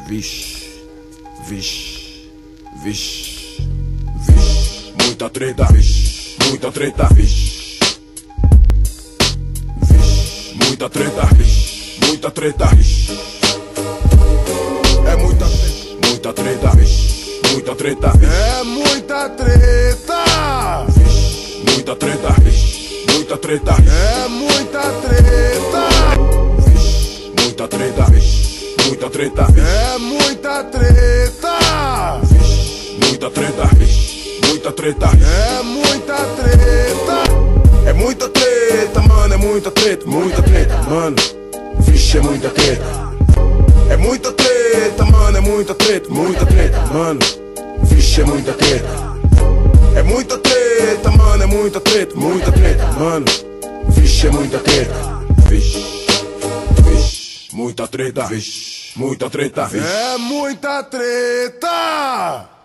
Vixe, vixe, vixe, vixe, muita treta, vixe, muita treta, vixe, vixe, muita treta, vixe, muita treta, vixe. É muita treta, vixe, muita treta, vixe. É muita treta, Vixe, muita treta, vixe, muita treta, vixe. é muita treta, Vixe, muita treta, vixe, muita treta, vixe. é muita treta, Vixe, muita treta, vixe, muita treta, vixe. é muita treta, É muita treta, mano, é muita treta, mano. Vixe, é muita treta. É muita treta, mano, é muita treta, mano. Vixe, é muita treta. É muita treta, mano, é muita treta, mano. Vixe, é muita treta. Vixe, vixe, muita treta, vixe, muita treta, vixe. é muita treta.